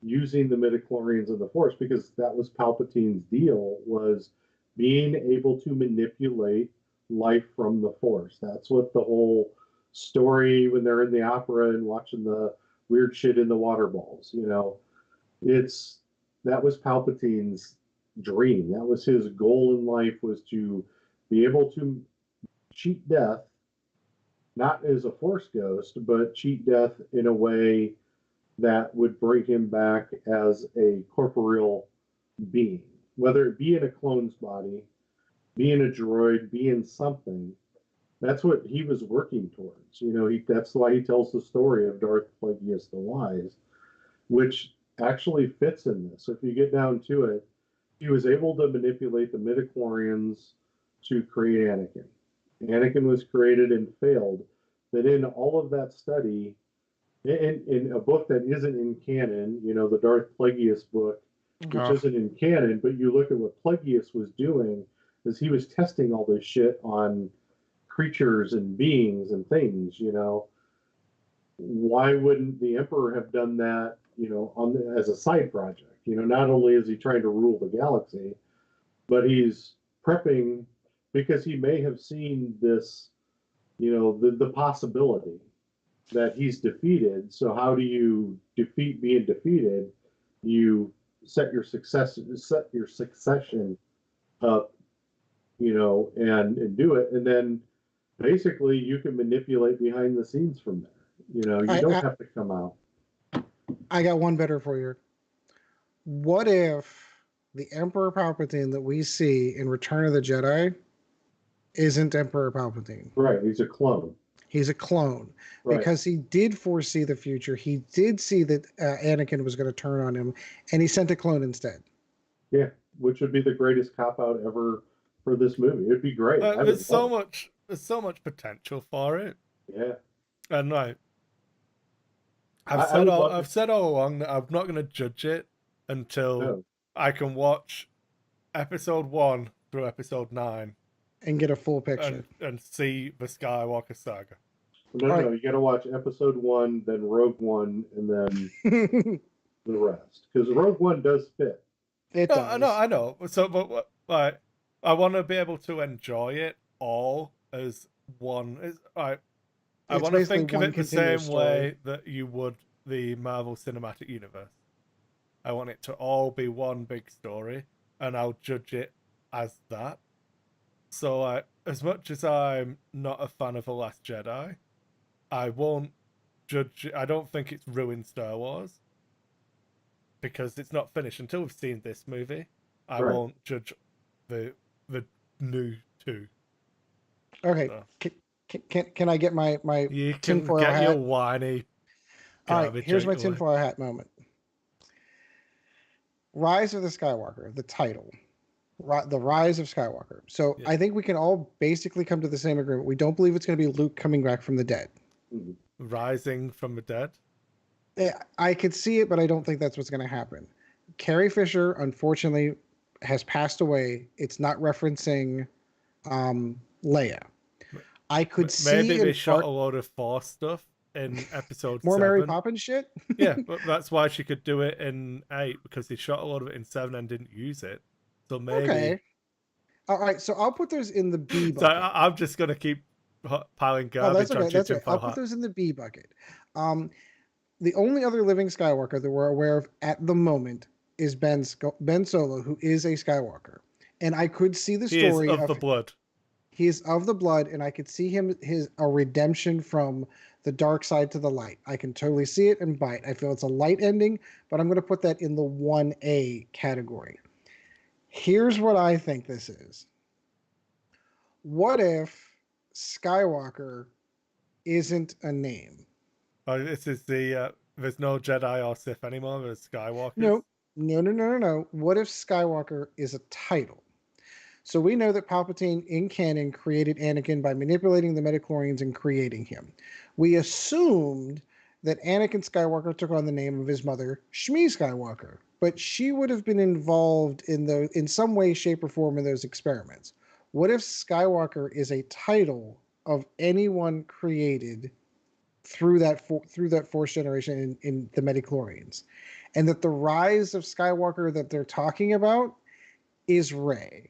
using the midichlorians and the Force, because that was Palpatine's deal, was being able to manipulate life from the Force. That's what the whole story when they're in the opera and watching the weird shit in the water balls, that was Palpatine's dream. That was his goal in life, was to be able to cheat death, not as a Force ghost, but cheat death in a way that would bring him back as a corporeal being, whether it be in a clone's body, be in a droid, be in something. That's what he was working towards. That's why he tells the story of Darth Plagueis the Wise, which actually fits in this. So if you get down to it, he was able to manipulate the midichlorians to create Anakin. Anakin was created and failed. But in all of that study, in a book that isn't in canon, the Darth Plagueis book, which isn't in canon, but you look at what Plagueis was doing, is he was testing all this shit on creatures and beings and things. Why wouldn't the Emperor have done that, as a side project? Not only is he trying to rule the galaxy, but he's prepping because he may have seen this, the possibility that he's defeated. So how do you defeat being defeated? You set your succession up, and do it, and then basically you can manipulate behind the scenes from there. You don't have to come out. I got one better for you. What if the Emperor Palpatine that we see in Return of the Jedi isn't Emperor Palpatine? Right, he's a clone. He's a clone. Right. Because he did foresee the future. He did see that Anakin was going to turn on him, and he sent a clone instead. Yeah, which would be the greatest cop-out ever for this movie. It'd be great. There's so much potential for it. Yeah. And I've said all along that I'm not going to judge it until I can watch episode 1 through episode 9 and get a full picture and see the Skywalker saga. No, you got to watch episode 1, then Rogue One, and then the rest, because Rogue One does fit. It does. I know. So, but I want to be able to enjoy it all as one. I want to think of it the same way that you would the Marvel Cinematic Universe. I want it to all be one big story, and I'll judge it as that. So, as much as I'm not a fan of The Last Jedi, I won't judge it. I don't think it's ruined Star Wars, because it's not finished until we've seen this movie. I won't judge the new 2. Okay. So. Can I get my you tinfoil can get hat? Your whiny. All right, here's my tinfoil hat moment. Rise of the Skywalker, the title. The Rise of Skywalker. So yeah. I think we can all basically come to the same agreement. We don't believe it's going to be Luke coming back from the dead. Rising from the dead? I could see it, but I don't think that's what's going to happen. Carrie Fisher, unfortunately, has passed away. It's not referencing Leia. I could see maybe they shot a load of Force stuff in episode more 7. Mary Poppins shit. Yeah, but that's why she could do it in 8, because they shot a lot of it in 7 and didn't use it. So maybe. Okay. All right, so I'll put those in the B bucket. So I'm just gonna keep piling Oh, that's garbage okay. onto your That's okay. I'll tinfoil put hat. those in the B bucket. Um, the only other living Skywalker that we're aware of at the moment is Ben Solo, who is a Skywalker, and I could see the He is story of the blood. he is of the blood, and I could see a redemption from the dark side to the light. I can totally see it and buy it. I feel it's a light ending, but I'm going to put that in the 1A category. Here's what I think this is. What if Skywalker isn't a name? Oh, this is the there's no Jedi or Sith anymore. There's Skywalkers. No, no. What if Skywalker is a title? So we know that Palpatine in canon created Anakin by manipulating the midichlorians and creating him. We assumed that Anakin Skywalker took on the name of his mother, Shmi Skywalker, but she would have been involved in some way, shape, or form in those experiments. What if Skywalker is a title of anyone created through that Force generation in the midichlorians, and that the rise of Skywalker that they're talking about is Rey?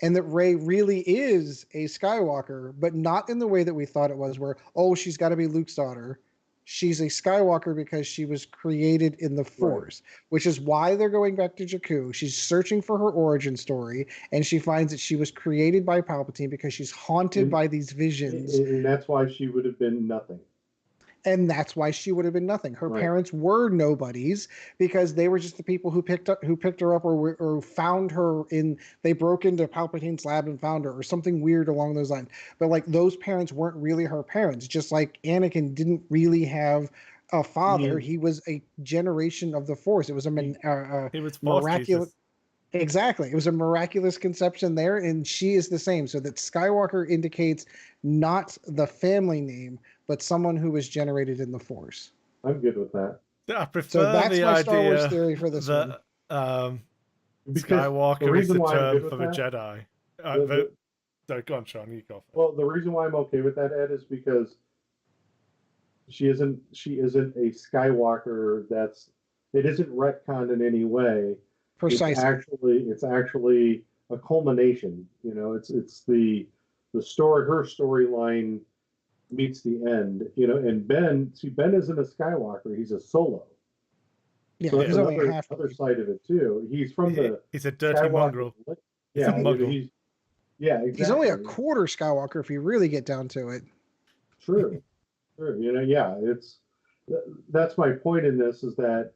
And that Rey really is a Skywalker, but not in the way that we thought it was, where, oh, she's got to be Luke's daughter. She's a Skywalker because she was created in the Force, which is why they're going back to Jakku. She's searching for her origin story, and she finds that she was created by Palpatine because she's haunted by these visions. And that's why she would have been nothing. And that's why she would have been nothing. Her Right. parents were nobodies because they were just the people who picked her up or found her they broke into Palpatine's lab and found her or something weird along those lines. But like those parents weren't really her parents, just like Anakin didn't really have a father. He was a generation of the Force. It was He was Force miraculous. Jesus. Exactly. It was a miraculous conception there, and she is the same. So that Skywalker indicates not the family name, but someone who was generated in the Force. I'm good with that. I prefer So that's the my idea Star Wars theory for this one. that Because Skywalker the is reason the why I'm term good for with the that- Jedi. Sorry, go on, Sean. You go first. Well, the reason why I'm okay with that, Ed, is because she isn't a Skywalker it isn't retconned in any way. Precisely. It's actually a culmination. You know, it's the story, her storyline meets the end. You know, and Ben isn't a Skywalker; he's a Solo. Yeah, So he's that's only half. other side of it too. He's from He's a dirty Skywalker. mongrel. He's a muggle. Exactly. He's only a quarter Skywalker if you really get down to it. True. You know, yeah, that's my point in this is that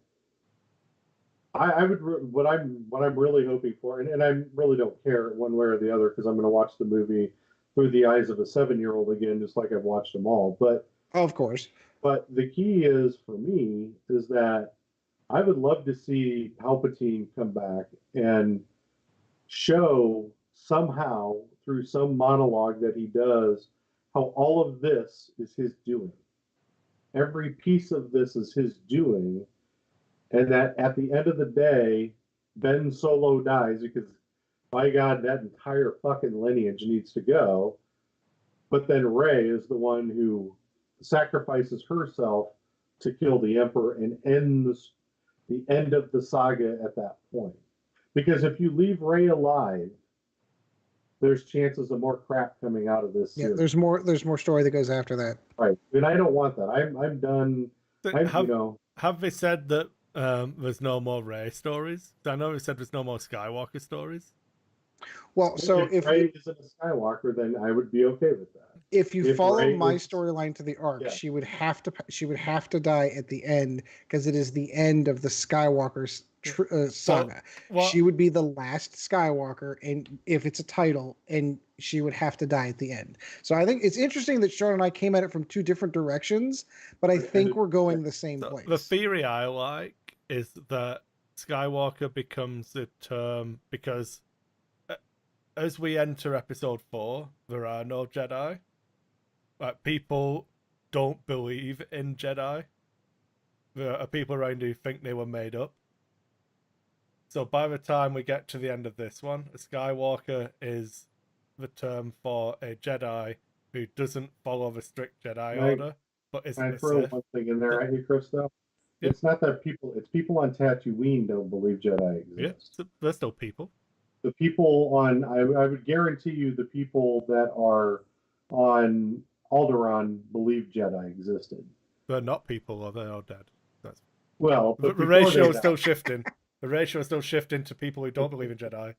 I would what I'm really hoping for, and I really don't care one way or the other because I'm going to watch the movie through the eyes of a 7-year-old again, just like I've watched them all. But Of course. But the key is for me is that I would love to see Palpatine come back and show somehow through some monologue that he does how all of this is his doing. Every piece of this is his doing, and that at the end of the day, Ben Solo dies because, by God, that entire fucking lineage needs to go. But then Rey is the one who sacrifices herself to kill the Emperor and end the end of the saga at that point. Because if you leave Rey alive, there's chances of more crap coming out of this Yeah, series. there's more story that goes after that. Right, and I don't want that. I'm done. Have they said that there's no more Rey stories? I know they said there's no more Skywalker stories. Well, so if Rey isn't a Skywalker, then I would be okay with that. If you If follow Rey my was- storyline to the arc, Yeah. she would have to die at the end because it is the end of the Skywalker saga. Well, She would be the last Skywalker, and if it's a title, and she would have to die at the end. So I think it's interesting that Sean and I came at it from two different directions, but I think we're going the same place. the theory I like is that Skywalker becomes the term because as we enter episode 4, there are no Jedi. Like, people don't believe in Jedi. There are people around who think they were made up. So by the time we get to the end of this one, a Skywalker is the term for a Jedi who doesn't follow the strict Jedi order, but isn't I a throw Sith. one thing in there, right, Kris? Though Yeah. it's not that it's people on Tatooine don't believe Jedi Yeah, exist. they're still people. The people on, I would guarantee you, the people that are on Alderaan believed Jedi existed. They're not people, or they're all dead. That's Well, the but before ratio they is still died, shifting. The ratio is still shifting to people who don't believe in Jedi.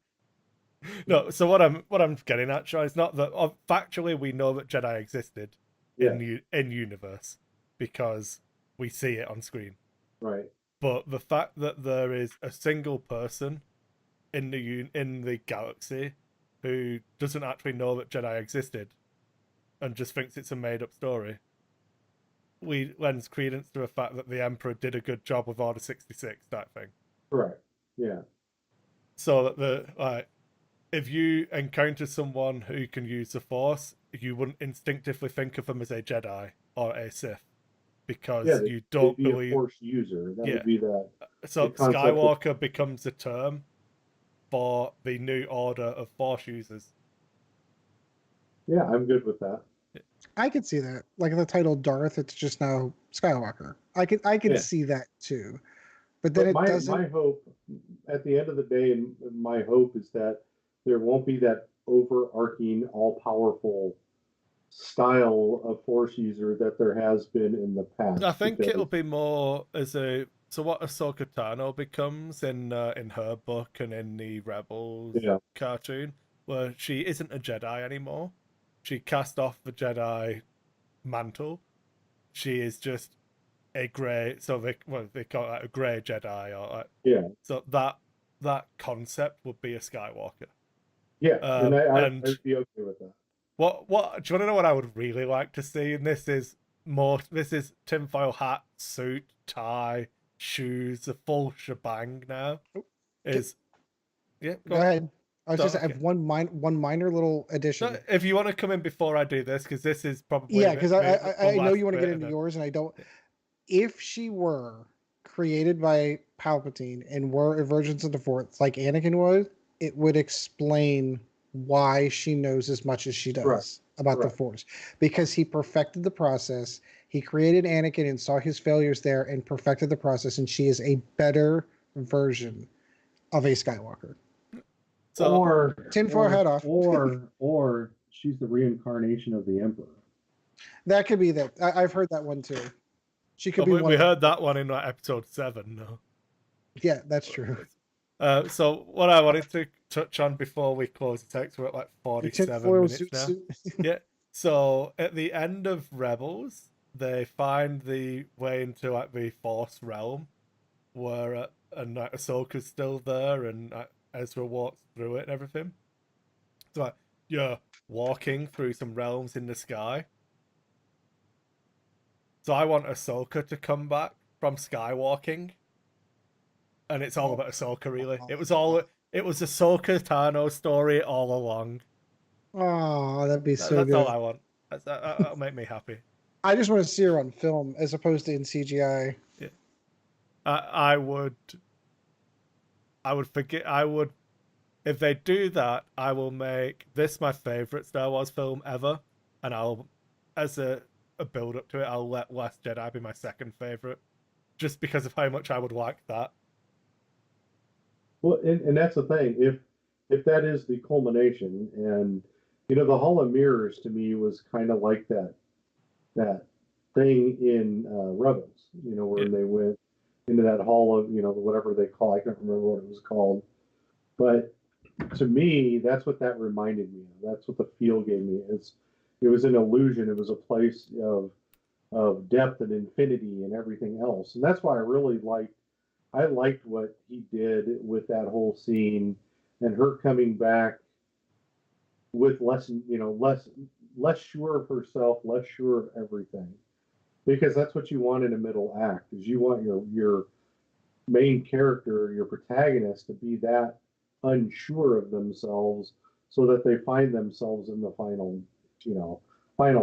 No, so what I'm getting at, Sean, is not that factually we know that Jedi existed yeah, in universe because we see it on screen. right. But the fact that there is a single person in the galaxy who doesn't actually know that Jedi existed and just thinks it's a made up story, we lends credence to the fact that the Emperor did a good job with Order 66, that thing. Correct. Yeah. So that if you encounter someone who can use the Force, you wouldn't instinctively think of them as a Jedi or a Sith because Yeah, you they'd don't be believe. a Force user. That Yeah. would be the So concept Skywalker becomes a term for the new order of Force users. Yeah, I'm good with that. I could see that. Like the title Darth, it's just now Skywalker. I could Yeah. see that too. But then But it doesn't. my hope, at the end of the day, and my hope is that there won't be that overarching, all-powerful style of Force user that there has been in the past. I think because, it'll be more as a so what Ahsoka Tano becomes in her book and in the Rebels yeah, cartoon, where she isn't a Jedi anymore. She cast off the Jedi mantle. She is just a grey. So they call it a grey Jedi, or yeah, so that concept would be a Skywalker. yeah, and And I'd be okay with that. what do you want to know what I would really like to see? And this is tinfoil hat, suit, tie, shoes, the full shebang now. Is yeah, Go ahead. I was So, just I have one minor little addition. So if you want to come in before I do this, because this is probably Yeah, because I know last you want to bit get of into it. yours, and I don't. If she were created by Palpatine and were a versions of the Force, like Anakin was, it would explain why she knows as much as she Right, does about the right. Force, because he perfected the process. He created Anakin and saw his failures there and perfected the process, and she is a better version of a Skywalker. So Tinfoil hat off. or she's the reincarnation of the Emperor. That could be that. I've heard that one too. She could be one. we heard that one in like episode 7. No. Yeah, that's true. So what I wanted to touch on before we close the text, we're at like 47 minutes now. Yeah. So at the end of Rebels, they find the way into like the Force realm, where and Ahsoka's still there, and Ezra walks through it and everything. So like you're walking through some realms in the sky. So I want Ahsoka to come back from skywalking, and it's all about Ahsoka. Really, it was Ahsoka Tano story all along. Oh, that'd be so That's good. all I want. That'll make me happy. I just want to see her on film as opposed to in CGI. Yeah, I would forget. I would if they do that. I will make this my favorite Star Wars film ever, and I'll as a build up to it. I'll let Last Jedi be my second favorite, just because of how much I would like that. Well, and that's the thing. If that is the culmination, and the Hall of Mirrors to me was kind of like that thing in Rebels. Where they went into that hall of whatever they call. I can't remember what it was called, but to me, that's what that reminded me of. That's what the feel gave me. It was an illusion. It was a place of depth and infinity and everything else, and that's why I liked what he did with that whole scene and her coming back with less sure of herself, less sure of everything. Because that's what you want in a middle act, is you want your main character, your protagonist, to be that unsure of themselves so that they find themselves in the final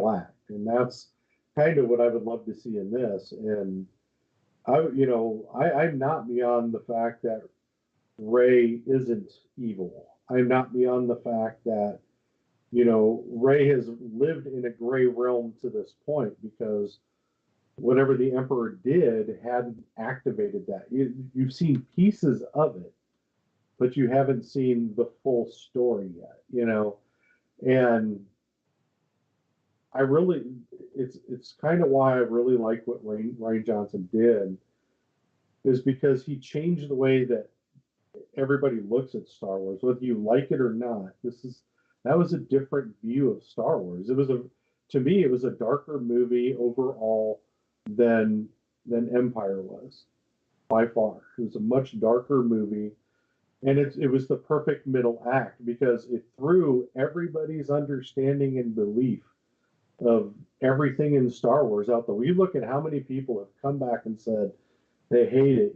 act. And that's kind of what I would love to see in this. And I'm not beyond the fact that Rey isn't evil. I'm not beyond the fact that, Rey has lived in a gray realm to this point because whatever the Emperor did hadn't activated that. You've seen pieces of it, but you haven't seen the full story yet, And I really, it's kind of why I really like what Ryan Johnson did, is because he changed the way that everybody looks at Star Wars, whether you like it or not. That was a different view of Star Wars. To me, it was a darker movie overall than Empire was, by far. It was a much darker movie, and it was the perfect middle act because it threw everybody's understanding and belief of everything in Star Wars out there. We look at how many people have come back and said they hate it.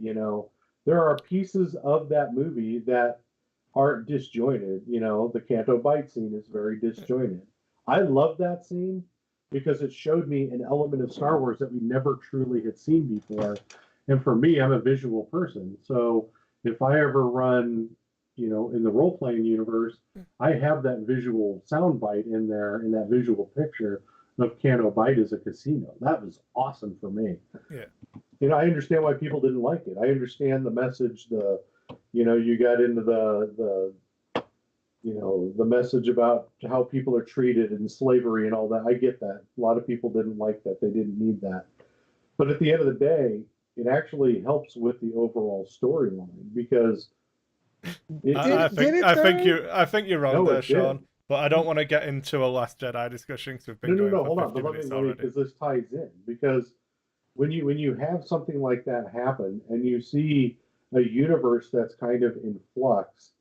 There are pieces of that movie that are disjointed. The Canto Bight scene is very disjointed. I love that scene because it showed me an element of Star Wars that we never truly had seen before. And for me, I'm a visual person. So if I ever run, in the role playing universe, I have that visual soundbite in there, in that visual picture of Canto Bight as a casino. That was awesome for me. Yeah. I understand why people didn't like it. I understand the message, you got into the message about how people are treated and slavery and all that. I get that. A lot of people didn't like that. They didn't need that. But at the end of the day, it actually helps with the overall storyline because I think you're wrong there, Sean. But I don't want to get into a Last Jedi discussion because we've been going for hold on. 50 But minutes let me, already. because this ties in. Because when you have something like that happen and you see a universe that's kind of in flux,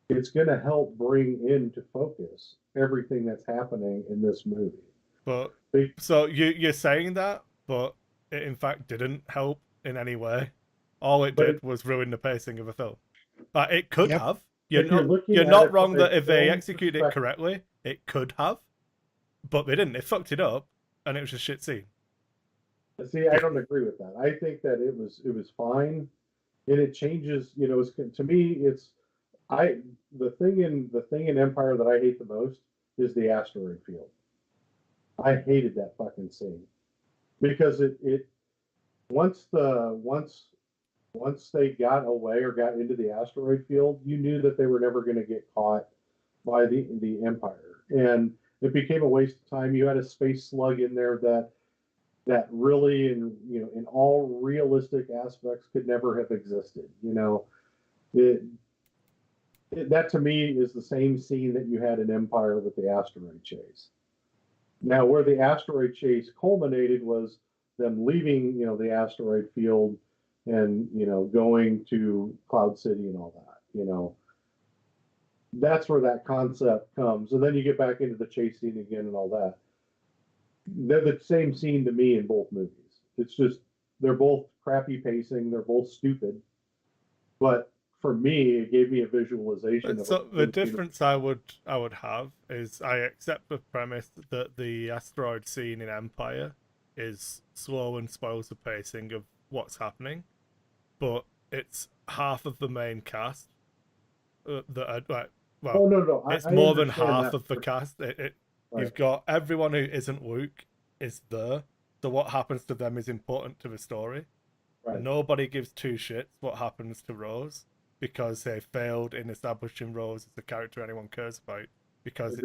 it's going to help bring into focus everything that's happening in this movie. But so you're saying that, but it in fact didn't help in any way. All it did was ruin the pacing of a film. But it could have. You're not wrong that if they executed it correctly, it could have. But they didn't. They fucked it up, and it was a shit scene. See, I don't agree with that. I think that it was fine, and it changes. To me, the thing in Empire that I hate the most is the asteroid field. I hated that fucking scene because it once they got away or got into the asteroid field, you knew that they were never going to get caught by the Empire, and it became a waste of time. You had a space slug in there that really, in all realistic aspects, could never have existed. That to me is the same scene that you had in Empire with the asteroid chase. Now, where the asteroid chase culminated was them leaving, the asteroid field and, going to Cloud City and all that, That's where that concept comes. And then you get back into the chase scene again and all that. They're the same scene to me in both movies. It's just, they're both crappy pacing. They're both stupid. But for me, it gave me a visualization. So the difference I would have is I accept the premise that the asteroid scene in Empire is slow and spoils the pacing of what's happening, but it's half of the main cast that are like. Well, oh no, it's more than half of the cast. You've got everyone who isn't Luke is there, so what happens to them is important to the story. Right. Nobody gives two shits what happens to Rose because they failed in establishing Rose as the character anyone cares about. Because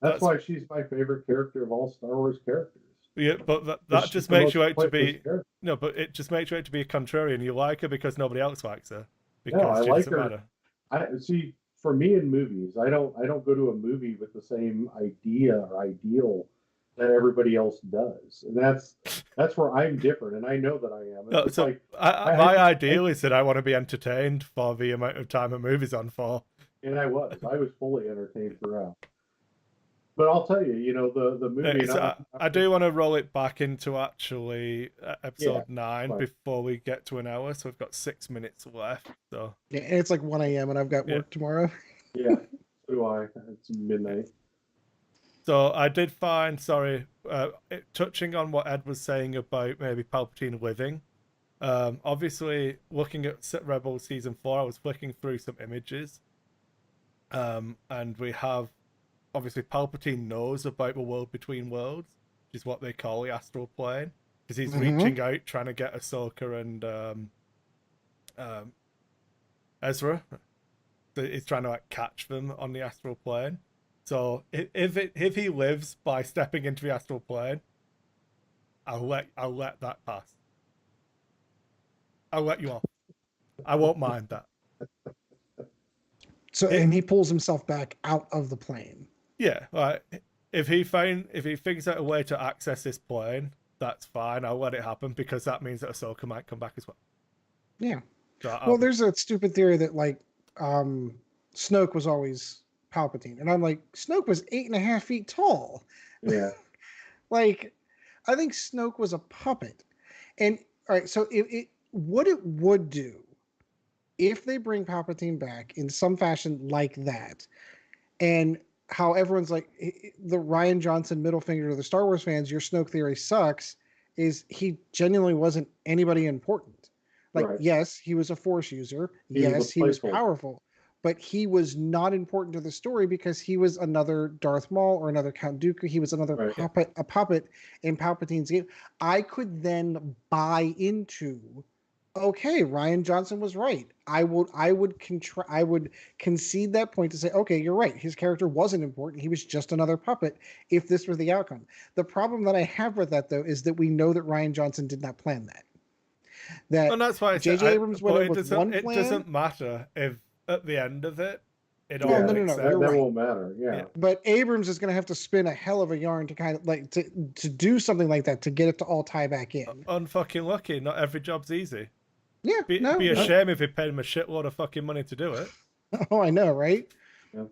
that's why she's my favorite character of all Star Wars characters. Yeah, but that just makes you out to be but it just makes you out to be a contrarian. You like her because nobody else likes her. Because no, I she like doesn't her. Matter. I see. For me in movies, I don't go to a movie with the same idea or ideal that everybody else does, and that's where I'm different, and I know that I am. No, so like, my ideal is that I want to be entertained for the amount of time a movie's on for. And I was fully entertained throughout. But I'll tell you, the movie. I do want to roll it back into actually episode 9 before we get to an hour, so we've got 6 minutes left. So yeah, and it's like 1 a.m. and I've got work tomorrow. Yeah, so do I. It's midnight. So I did find, touching on what Ed was saying about maybe Palpatine living. Obviously, looking at Rebels Season 4, I was flicking through some images. And we have, obviously, Palpatine knows about the world between worlds, which is what they call the astral plane. Because he's reaching out, trying to get Ahsoka and Ezra. He's trying to catch them on the astral plane. So if he lives by stepping into the astral plane, I'll let that pass. I'll let you off. I won't mind that. So and he pulls himself back out of the plane. Yeah, like if he figures out a way to access this plane, that's fine. I'll let it happen because that means that Ahsoka might come back as well. Yeah. So Well, there's a stupid theory that like Snoke was always Palpatine, and I'm like, Snoke was 8.5 feet tall. Yeah. Like, I think Snoke was a puppet. And all right, so what it would do if they bring Palpatine back in some fashion like that, and how everyone's like the Ryan Johnson middle finger to the Star Wars fans, your Snoke theory sucks, is he genuinely wasn't anybody important. Like, Right. yes, he was a Force user. Yes, he was powerful. But he was not important to the story because he was another Darth Maul or another Count Dooku. He was another a puppet in Palpatine's game. I could then buy into, okay, Ryan Johnson was right. I would concede that point to say, okay, you're right. His character wasn't important. He was just another puppet if this were the outcome. The problem that I have with that, though, is that we know that Ryan Johnson did not plan that. And that's why J.J. Abrams went in with one plan. It doesn't matter if at the end of it, No, that won't matter. Yeah. But Abrams is going to have to spin a hell of a yarn to kind of like to do something like that to get it to all tie back in. Unfucking lucky. Not every job's easy. Yeah. Be a shame if he paid him a shitload of fucking money to do it. Oh, I know, right? Yeah.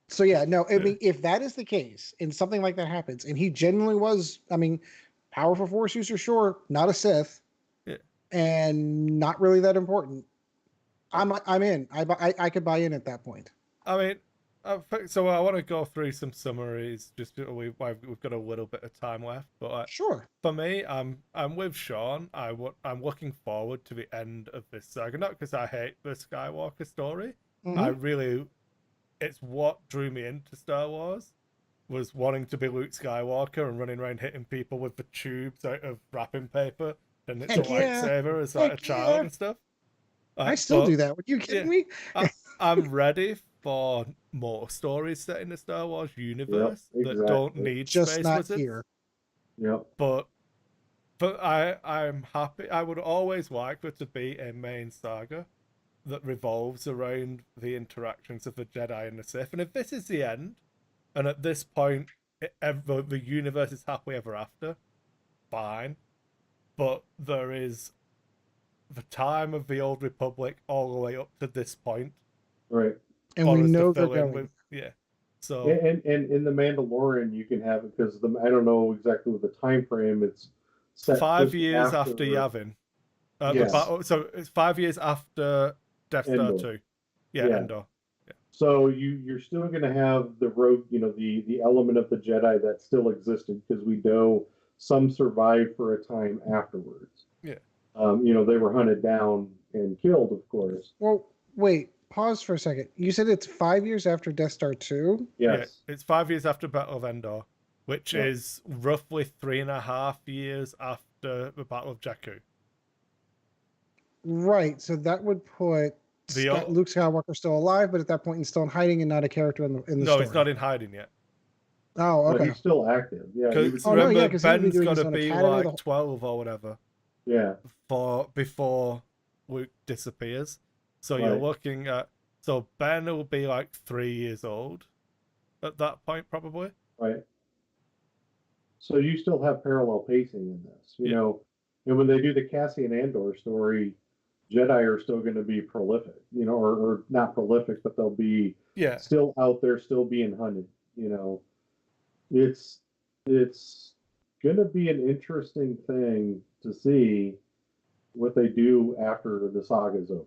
So yeah, no, I mean, if that is the case and something like that happens, and he genuinely was, I mean, powerful Force user, sure, not a Sith, and not really that important. I'm in. I could buy in at that point. I mean, so I want to go through some summaries just because we've got a little bit of time left. But sure, for me, I'm with Sean. I'm looking forward to the end of this saga, not because I hate the Skywalker story. Mm-hmm. It's what drew me into Star Wars, was wanting to be Luke Skywalker and running around hitting people with the tubes out of wrapping paper, and it's a lightsaber as like a child and stuff. I still do that. Are you kidding me? I'm ready for more stories set in the Star Wars universe that don't need just space not wizards. Here. Yep. But I'm happy. I would always like there to be a main saga that revolves around the interactions of the Jedi and the Sith. And if this is the end, and at this point the universe is happily ever after, fine. But there is the time of the Old Republic all the way up to this point, right? And we know they're going. So and in the Mandalorian, you can have it because I don't know exactly what the time frame. It's set 5 years after Yavin. Yes. So it's 5 years after Death Star 2. Yeah, Endor. Yeah. So you're still going to have the road, the element of the Jedi that still existed because we know some survived for a time afterwards. Yeah. They were hunted down and killed, of course. Well, wait, pause for a second. You said it's 5 years after Death Star 2? Yes. Yeah, it's 5 years after Battle of Endor, which is roughly 3.5 years after the Battle of Jakku. Right, so that would put Luke Skywalker still alive, but at that point he's still in hiding and not a character in the story. No, he's not in hiding yet. Oh, okay. But he's still active. Yeah. Remember, Ben's got to be like 12 or whatever. Yeah. Before Luke disappears. So you're looking at... So Ben will be like 3 years old at that point, probably. Right. So you still have parallel pacing in this. You know, and when they do the Cassian Andor story, Jedi are still going to be prolific, or not prolific, but they'll be still out there, still being hunted. It's going to be an interesting thing to see what they do after the saga's over,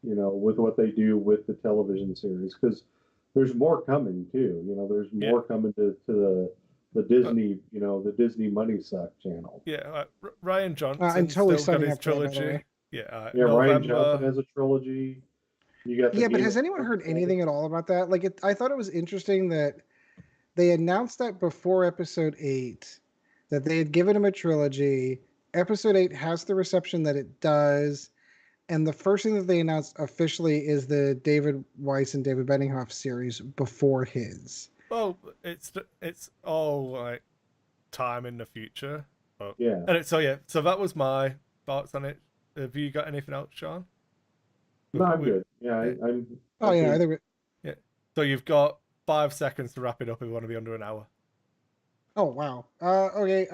with what they do with the television series, because there's more coming too. There's more coming to the Disney, the Disney Money Suck channel. Yeah, Ryan Johnson I'm totally still got his trilogy. Ryan Johnson has a trilogy. You got but has anyone heard anything at all about that? Like, I thought it was interesting that they announced that before Episode 8, that they had given him a trilogy. Episode 8 has the reception that it does, and the first thing that they announced officially is the David Weiss and David Benninghoff series before his. Well, it's all like time in the future. But, Yeah. And so that was my thoughts on it. Have you got anything else, Sean? No, I'm good. Yeah, I'm. Oh yeah, I think. Yeah. So you've got 5 seconds to wrap it up if we want to be under an hour. Oh wow. Okay.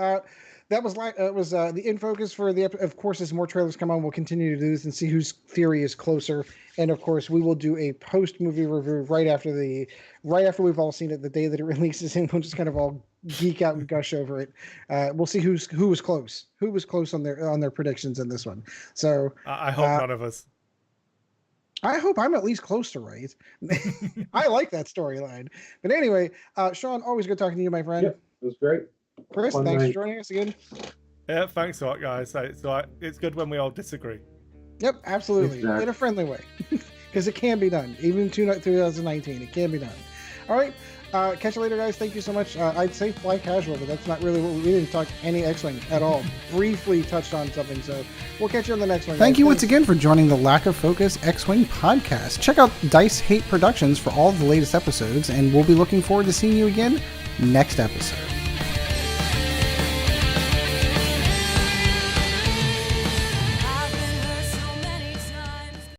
That was like was the in focus for the of course as more trailers come on, we'll continue to do this and see whose theory is closer. And of course, we will do a post movie review right after we've all seen it, the day that it releases, and we'll just kind of all geek out and gush over it. We'll see who was close on their predictions in this one. So I hope none of us. I hope I'm at least close to right. I like that storyline. But anyway, Sean, always good talking to you, my friend. Yeah, it was great. Chris, Fun thanks night. for joining us again. Yeah, thanks a lot, guys. It's good when we all disagree. Yep, absolutely. Exactly. In a friendly way. Because it can be done. Even in 2019, it can be done. All right. Catch you later, guys. Thank you so much. I'd say fly casual, but that's not really what we didn't talk any X-Wing at all. Briefly touched on something, so we'll catch you on the next one. Thank guys. you once again for joining the Lack of Focus X-Wing podcast. Check out Dice Hate Productions for all of the latest episodes, and we'll be looking forward to seeing you again next episode.